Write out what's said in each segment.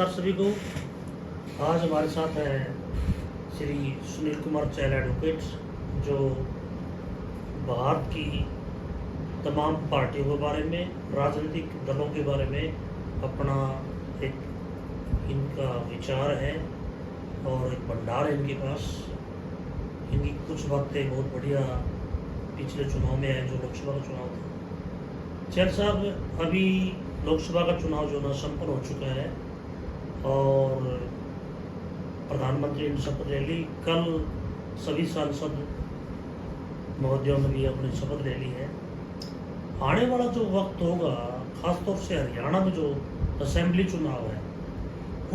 नमस्कार सभी को। आज हमारे साथ है श्री सुनील कुमार चैल एडवोकेट, जो भारत की तमाम पार्टियों के बारे में, राजनीतिक दलों के बारे में अपना एक इनका विचार है और एक भंडार है इनके पास। इनकी कुछ बातें बहुत बढ़िया पिछले चुनाव में है, जो लोकसभा का चुनाव था। चैल साहब, अभी लोकसभा का चुनाव जो ना संपन्न हो चुका है और प्रधानमंत्री ने शपथ ले ली। कल सभी सांसद महोदयों ने भी अपनी शपथ ले ली है। आने वाला जो वक्त होगा, खासतौर से हरियाणा में जो असेंबली चुनाव है,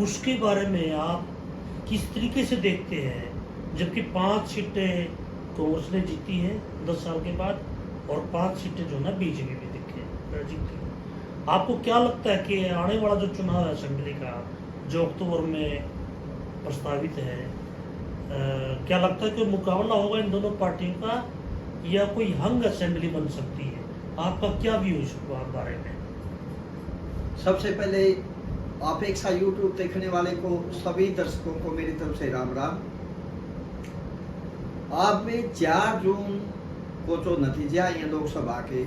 उसके बारे में आप किस तरीके से देखते हैं? जबकि 5 सीटें कांग्रेस ने जीती है 10 साल के बाद और 5 सीटें जो ना बीजेपी भी जीती है। आपको क्या लगता है कि आने वाला जो चुनाव है असेंबली का, जो अक्टूबर में प्रस्तावित है, क्या लगता है कि मुकाबला होगा इन दोनों पार्टियों का या कोई हंग असेंबली बन सकती है? आपका क्या व्यू इस बारे में? सबसे पहले अपेक्षा यूट्यूब देखने वाले को, सभी दर्शकों को मेरी तरफ से राम राम। आप में 4 जून को जो नतीजे आए हैं लोकसभा के,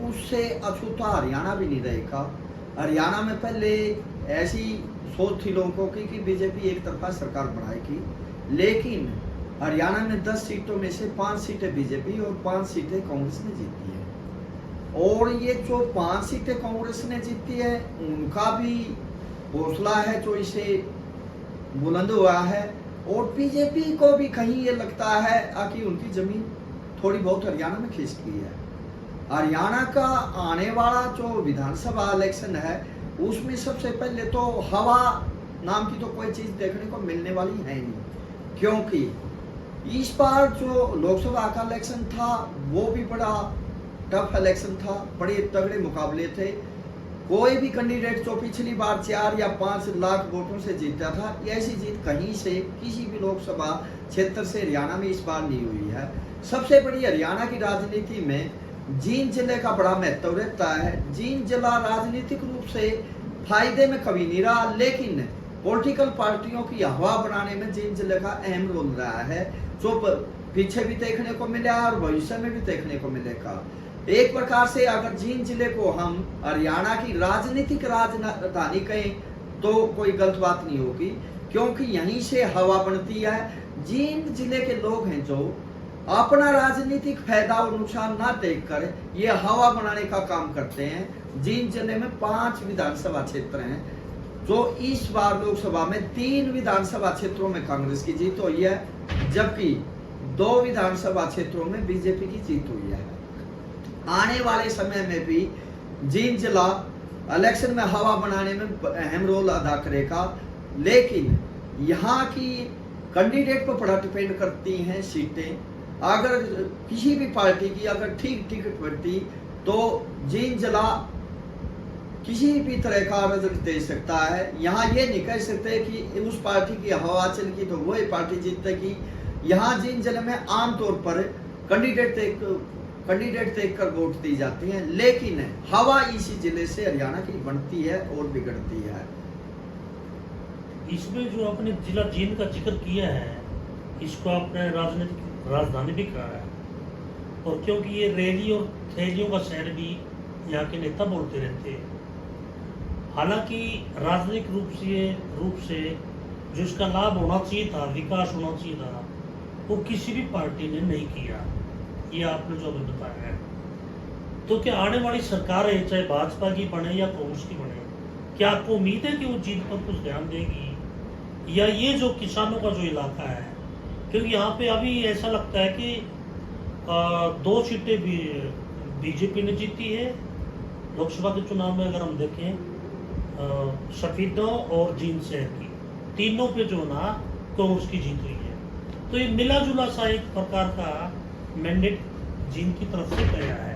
उससे अछूता हरियाणा भी नहीं रहेगा। हरियाणा में पहले ऐसी सोच थी लोगों की कि बीजेपी एक तरफा सरकार बनाएगी, लेकिन हरियाणा में 10 सीटों में से 5 सीटें बीजेपी और 5 सीटें कांग्रेस ने जीती है। और ये जो 5 सीटें कांग्रेस ने जीती है, उनका भी हौसला है जो इसे बुलंद हुआ है। और बीजेपी को भी कहीं ये लगता है कि उनकी जमीन थोड़ी बहुत हरियाणा में खिसक गई है। हरियाणा का आने वाला जो विधानसभा इलेक्शन है, उसमें सबसे पहले तो हवा नाम की तो कोई चीज देखने को मिलने वाली है नहीं, क्योंकि इस बार जो लोकसभा का इलेक्शन था वो भी बड़ा टफ इलेक्शन था, बड़े तगड़े मुकाबले थे। कोई भी कैंडिडेट जो पिछली बार 4 या 5 लाख वोटों से जीता था, ऐसी जीत कहीं से किसी भी लोकसभा क्षेत्र से हरियाणा में इस बार नहीं हुई है। सबसे बड़ी हरियाणा की राजनीति में जींद जिले का बड़ा महत्व रहता है। जींद जिला राजनीतिक रूप से फायदे में कभी नहीं रहा, लेकिन पॉलिटिकल पार्टियों की हवा बनाने में जींद जिले का अहम रोल रहा है, जो पीछे भी देखने को मिला और भविष्य में भी देखने को मिलेगा। एक प्रकार से अगर जींद जिले को हम हरियाणा की राजनीतिक राजधानी कहें तो कोई गलत बात नहीं होगी, क्योंकि यहीं से हवा बनती है। जींद जिले के लोग हैं जो अपना राजनीतिक फायदा और नुकसान ना देखकर ये हवा बनाने का काम करते हैं। जींद जिले में 5 विधानसभा क्षेत्र हैं, जो इस बार लोकसभा में 3 विधानसभा क्षेत्रों में कांग्रेस की जीत हुई है, जबकि 2 विधानसभा क्षेत्रों में बीजेपी की जीत हुई है। आने वाले समय में भी जींद जिला इलेक्शन में हवा बनाने में अहम रोल अदा करेगा, लेकिन यहाँ की कैंडिडेट पर बड़ा डिपेंड करती हैं सीटें। अगर किसी भी पार्टी की अगर ठीक टिकट बढ़ती तो जींद जिला किसी भी तरह का रिजल्ट दे सकता है। यहाँ ये नहीं कह सकते कि उस पार्टी की हवा चलेगी तो वही पार्टी जीतेगी। यहाँ जींद जिले में आमतौर पर कैंडिडेट देखकर वोट दी जाती है, लेकिन हवा इसी जिले से हरियाणा की बनती है और बिगड़ती है। इसमें जो आपने जिला जींद का जिक्र किया है, इसको आपने राजनीतिक राजधानी भी कहा है, और क्योंकि ये रैली और थैलियों का शहर भी यहाँ के नेता बोलते रहते हैं। हालांकि राजनीतिक रूप से जो इसका लाभ होना चाहिए था, विकास होना चाहिए था, वो किसी भी पार्टी ने नहीं किया, ये आपने जो अभी बताया है। तो क्या आने वाली सरकार है, चाहे भाजपा की बने या कांग्रेस की बने, क्या आपको उम्मीद है कि वो जीत पर कुछ ध्यान देगी? या ये जो किसानों का जो इलाका है, क्योंकि यहाँ पे अभी ऐसा लगता है कि 2 सीटें भी बीजेपी ने जीती है लोकसभा के चुनाव में। अगर हम देखें सफीदों और जींद शहर की, तीनों पे जो ना कांग्रेस की जीत हुई है। तो ये मिला जुला सा एक प्रकार का मैंडेट जींद की तरफ से गया है।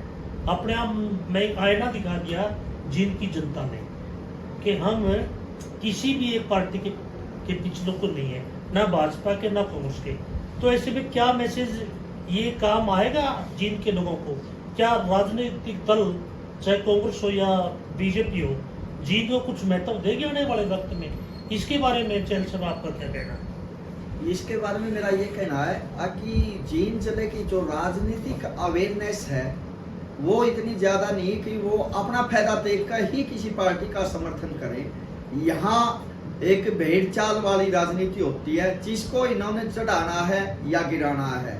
अपने आप में एक आईना दिखा दिया जींद की जनता ने कि हम किसी भी एक पार्टी के पिछलों को नहीं है, ना भाजपा के ना कांग्रेस के। तो ऐसे में क्या मैसेज ये काम आएगा जींद के लोगों को? क्या राजनीतिक दल, चाहे कांग्रेस हो या बीजेपी हो, जींद को कुछ महत्व देगी आने वाले वक्त में? इसके बारे में चैनल साहब आपका क्या कहना है? इसके बारे में मेरा ये कहना है कि जींद जिले की जो राजनीतिक अवेयरनेस है वो इतनी ज़्यादा नहीं कि वो अपना फायदा देखकर ही किसी पार्टी का समर्थन करे। यहाँ एक भेड़ चाल वाली राजनीति होती है, जिसको इन्होंने चढ़ाना है या गिराना है।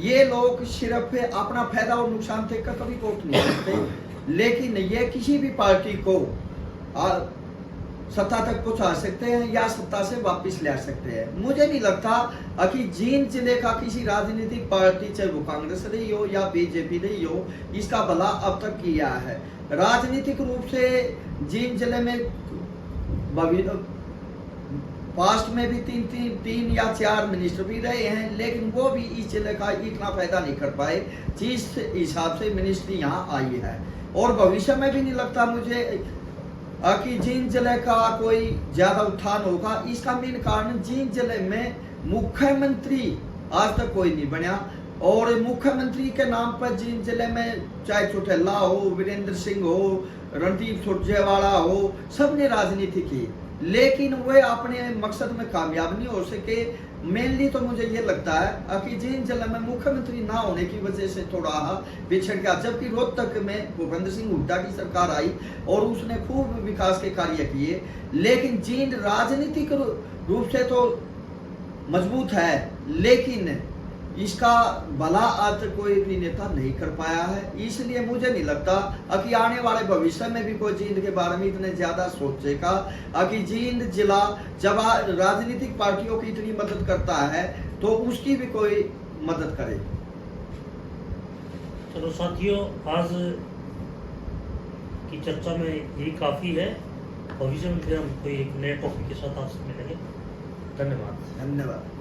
ये लोग सिर्फ अपना फायदा और नुकसान देखकर कभी वोट नहीं करते, लेकिन ये किसी भी पार्टी को सत्ता तक पहुंचा सकते हैं या सत्ता से वापस ले आ सकते हैं। मुझे नहीं लगता कि जींद जिले का किसी राजनीतिक पार्टी, चाहे वो कांग्रेस रही हो या बीजेपी रही हो, इसका भला अब तक किया है। राजनीतिक रूप से जींद जिले में पास्ट में भी तीन या चार मिनिस्टर भी रहे हैं, लेकिन वो भी इस जिले का इतना फायदा नहीं कर पाए जिस हिसाब से मिनिस्ट्री यहाँ आई है। और भविष्य में भी नहीं लगता मुझे कि जींद जिले का कोई ज्यादा उत्थान होगा। इसका मेन कारण जींद जिले में मुख्यमंत्री आज तक कोई नहीं बना, और मुख्यमंत्री के नाम पर जींद जिले में चाहे चौटाला हो, वीरेंद्र सिंह हो, रणदीप सुरजेवाला हो, सबने राजनीति की, लेकिन वे अपने मकसद में कामयाब नहीं हो सके। मेनली तो मुझे ये लगता है कि जींद जिले में मुख्यमंत्री ना होने की वजह से थोड़ा पिछड़ गया, जबकि रोहतक में भूपेंद्र सिंह हुड्डा की सरकार आई और उसने खूब विकास के कार्य किए, लेकिन जींद राजनीतिक रूप से तो मजबूत है, लेकिन इसका भला आज तक कोई भी नेता नहीं कर पाया है। इसलिए मुझे नहीं लगता कि आने वाले भविष्य में भी कोई जींद के बारे में इतने ज्यादा सोचेगा कि जींद जिला जब राजनीतिक पार्टियों की इतनी मदद करता है तो उसकी भी कोई मदद करे। चलो साथियों, आज की चर्चा में यही काफी है। भविष्य में फिर हम कोई एक नए टॉपिक के साथ आपसे मिलेंगे। धन्यवाद। धन्यवाद।